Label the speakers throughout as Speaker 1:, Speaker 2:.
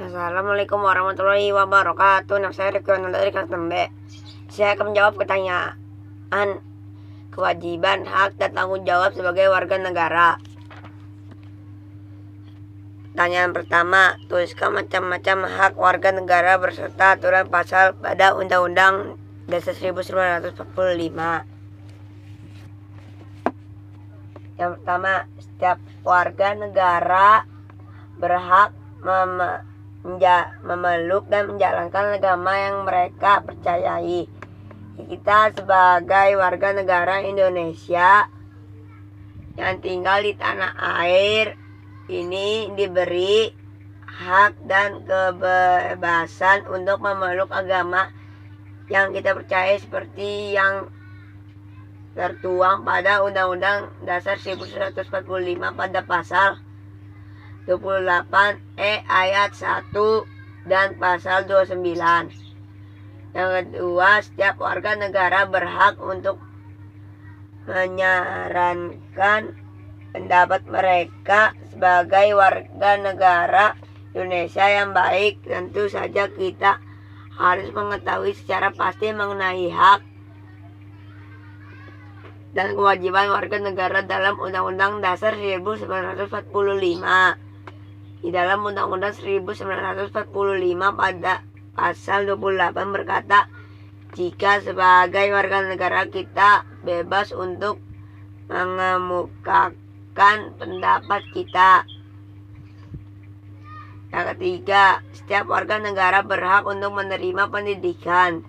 Speaker 1: Assalamualaikum warahmatullahi wabarakatuh. Nama saya Rifki dari kelas 6B. Saya akan menjawab pertanyaan kewajiban, hak, dan tanggung jawab sebagai warga negara. Pertanyaan pertama, tuliskan macam-macam hak warga negara berserta aturan pasal pada Undang-Undang Dasar 1945. Yang pertama, setiap warga negara berhak memeluk dan menjalankan agama yang mereka percayai. Kita sebagai warga negara Indonesia yang tinggal di tanah air ini diberi hak dan kebebasan untuk memeluk agama yang kita percaya seperti yang tertuang pada Undang-Undang Dasar 1945 pada pasal 28E ayat 1 dan pasal 29. Yang kedua, setiap warga negara berhak untuk menyarankan pendapat mereka sebagai warga negara Indonesia yang baik. Tentu saja kita harus mengetahui secara pasti mengenai hak dan kewajiban warga negara dalam Undang-Undang Dasar 1945. Di dalam Undang-Undang 1945 pada pasal 28 berkata, jika sebagai warga negara kita bebas untuk mengemukakan pendapat kita. Yang ketiga, setiap warga negara berhak untuk menerima pendidikan.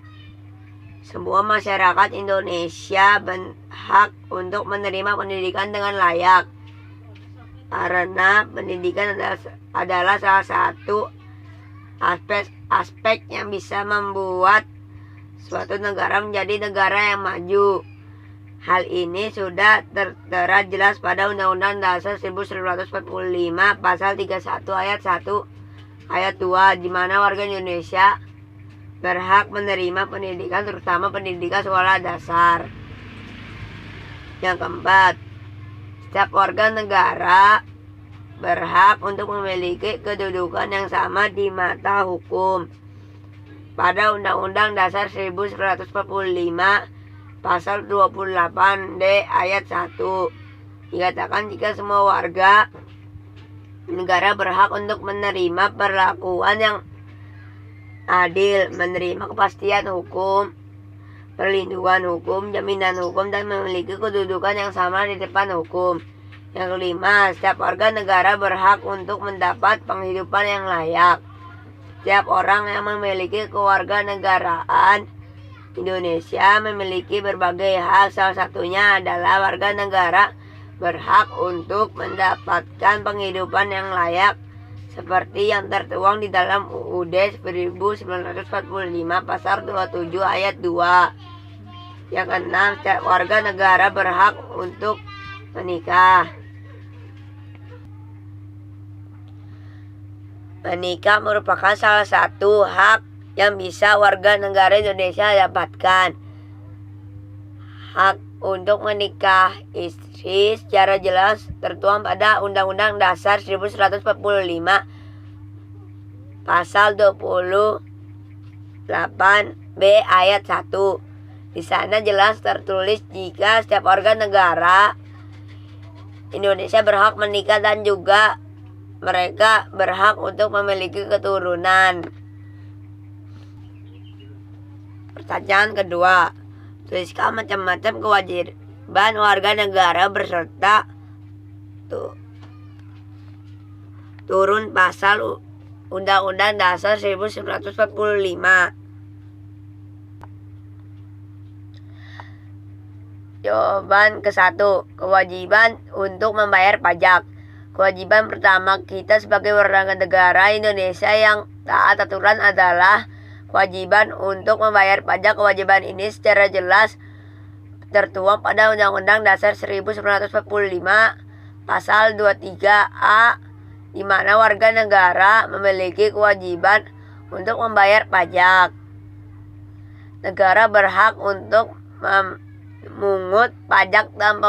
Speaker 1: Semua masyarakat Indonesia berhak untuk menerima pendidikan dengan layak, karena pendidikan adalah salah satu aspek yang bisa membuat suatu negara menjadi negara yang maju. Hal ini sudah tertera jelas pada Undang-Undang Dasar 1945 pasal 31 ayat 1 ayat 2, di mana warga Indonesia berhak menerima pendidikan, terutama pendidikan sekolah dasar. Yang keempat, setiap warga negara berhak untuk memiliki kedudukan yang sama di mata hukum. Pada Undang-Undang Dasar 1945 pasal 28D ayat 1 dikatakan jika semua warga negara berhak untuk menerima perlakuan yang adil, menerima kepastian hukum, perlindungan hukum, jaminan hukum, dan memiliki kedudukan yang sama di depan hukum. Yang kelima, setiap warga negara berhak untuk mendapat penghidupan yang layak. Setiap orang yang memiliki kewarganegaraan Indonesia memiliki berbagai hak, salah satunya adalah warga negara berhak untuk mendapatkan penghidupan yang layak seperti yang tertuang di dalam UUD 1945 pasal 27 ayat 2. Yang keenam, setiap warga negara berhak untuk menikah. Menikah merupakan salah satu hak yang bisa warga negara Indonesia dapatkan. Hak untuk menikah istri secara jelas tertuang pada Undang-Undang Dasar 1945 pasal 28B ayat 1. Di sana jelas tertulis jika setiap warga negara Indonesia berhak menikah dan juga mereka berhak untuk memiliki keturunan. Pertanyaan kedua, tuliskan macam-macam kewajiban warga negara berserta turun pasal Undang-Undang Dasar 1945. Jawaban ke-1, kewajiban untuk membayar pajak. Kewajiban pertama kita sebagai warga negara Indonesia yang taat aturan adalah kewajiban untuk membayar pajak. Kewajiban ini secara jelas tertuang pada Undang-Undang Dasar 1945 pasal 23A, di mana warga negara memiliki kewajiban untuk membayar pajak. Negara berhak untuk memungut pajak dan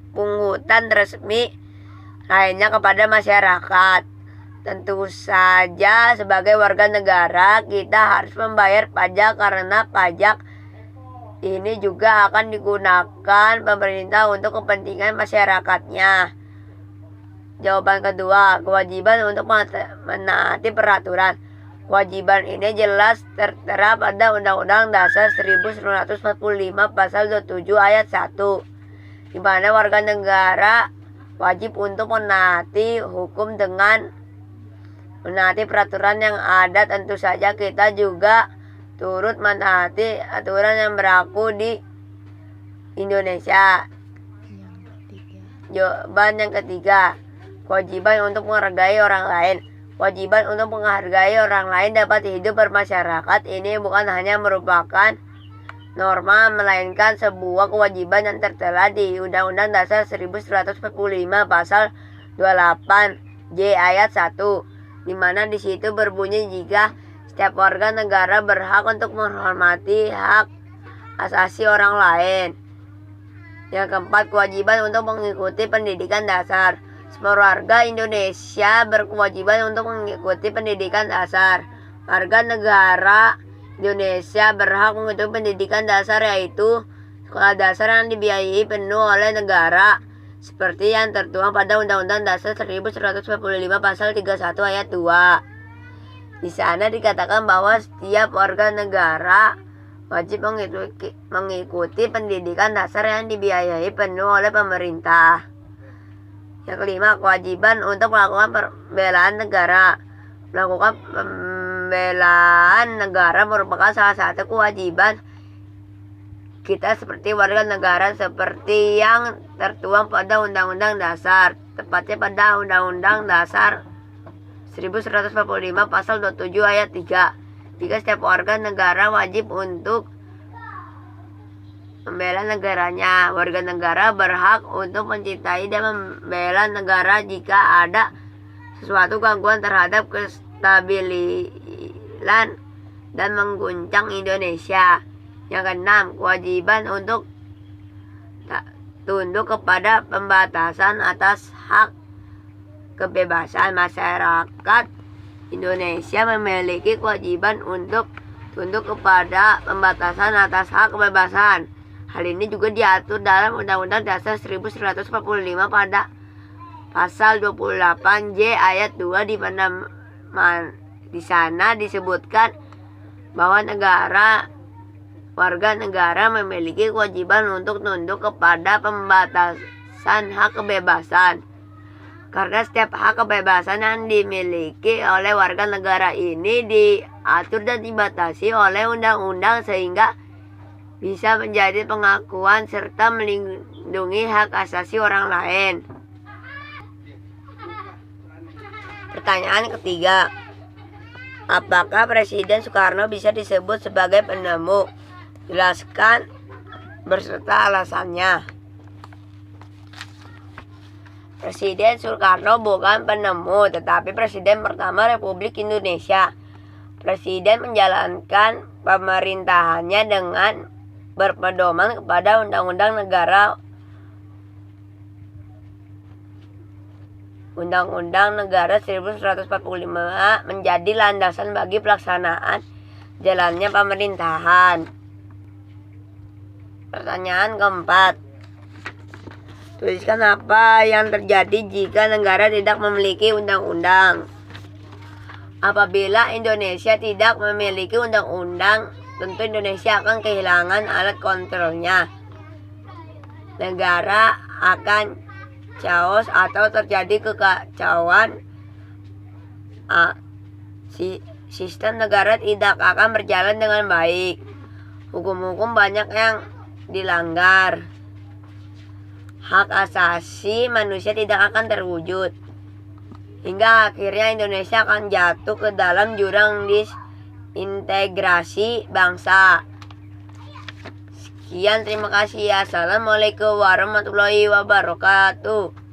Speaker 1: pungutan resmi lainnya kepada masyarakat. Tentu saja sebagai warga negara kita harus membayar pajak karena pajak ini juga akan digunakan pemerintah untuk kepentingan masyarakatnya. Jawaban kedua, kewajiban untuk menaati peraturan. Kewajiban ini jelas tertera pada Undang-Undang Dasar 1945 Pasal 27 Ayat 1, di mana warga negara wajib untuk menaati hukum dengan menaati peraturan yang ada. Tentu saja kita juga turut menaati aturan yang berlaku di Indonesia. Jawaban yang ketiga, kewajiban untuk menghargai orang lain. Kewajiban untuk menghargai orang lain dapat hidup bermasyarakat ini bukan hanya merupakan norma, melainkan sebuah kewajiban yang tertera di Undang-Undang Dasar 1945 Pasal 28 J Ayat 1, di mana di situ berbunyi jika setiap warga negara berhak untuk menghormati hak asasi orang lain. Yang keempat, kewajiban untuk mengikuti pendidikan dasar. Semua warga Indonesia berkewajiban untuk mengikuti pendidikan dasar. Warga negara Indonesia berhak mengikuti pendidikan dasar, yaitu sekolah dasar yang dibiayai penuh oleh negara, seperti yang tertuang pada Undang-Undang Dasar 1945 Pasal 31 Ayat 2. Di sana dikatakan bahwa setiap warga negara wajib mengikuti pendidikan dasar yang dibiayai penuh oleh pemerintah. Yang kelima, kewajiban untuk melakukan pembelaan negara. Melakukan pembelaan negara merupakan salah satu kewajiban kita seperti warga negara, seperti yang tertuang pada Undang-Undang Dasar, tepatnya pada Undang-Undang Dasar 1945 Pasal 27 Ayat 3. Jika setiap warga negara wajib untuk membela negaranya. Warga negara berhak untuk mencintai dan membela negara jika ada sesuatu gangguan terhadap kestabilan dan mengguncang Indonesia. Yang keenam, kewajiban untuk tunduk kepada pembatasan atas hak kebebasan. Masyarakat Indonesia memiliki kewajiban untuk tunduk kepada pembatasan atas hak kebebasan. Hal ini juga diatur dalam Undang-Undang Dasar 1945 pada Pasal 28J Ayat 2, di sana disebutkan bahwa warga negara memiliki kewajiban untuk tunduk kepada pembatasan hak kebebasan. Karena setiap hak kebebasan yang dimiliki oleh warga negara ini diatur dan dibatasi oleh undang-undang, sehingga bisa menjadi pengakuan serta melindungi hak asasi orang lain. Pertanyaan ketiga, apakah Presiden Soekarno bisa disebut sebagai penemu? Jelaskan berserta alasannya. Presiden Soekarno bukan penemu, tetapi Presiden pertama Republik Indonesia. Presiden menjalankan pemerintahannya dengan berpedoman kepada Undang-Undang Negara 1945 menjadi landasan bagi pelaksanaan jalannya pemerintahan. Pertanyaan keempat, tuliskan apa yang terjadi jika negara tidak memiliki undang-undang. Apabila Indonesia tidak memiliki undang-undang, tentu Indonesia akan kehilangan alat kontrolnya. Negara akan chaos atau terjadi kekacauan. Sistem negara tidak akan berjalan dengan baik. Hukum-hukum banyak yang dilanggar. Hak asasi manusia tidak akan terwujud. Hingga akhirnya Indonesia akan jatuh ke dalam jurang disintegrasi bangsa. Sekian, terima kasih. Assalamualaikum warahmatullahi wabarakatuh.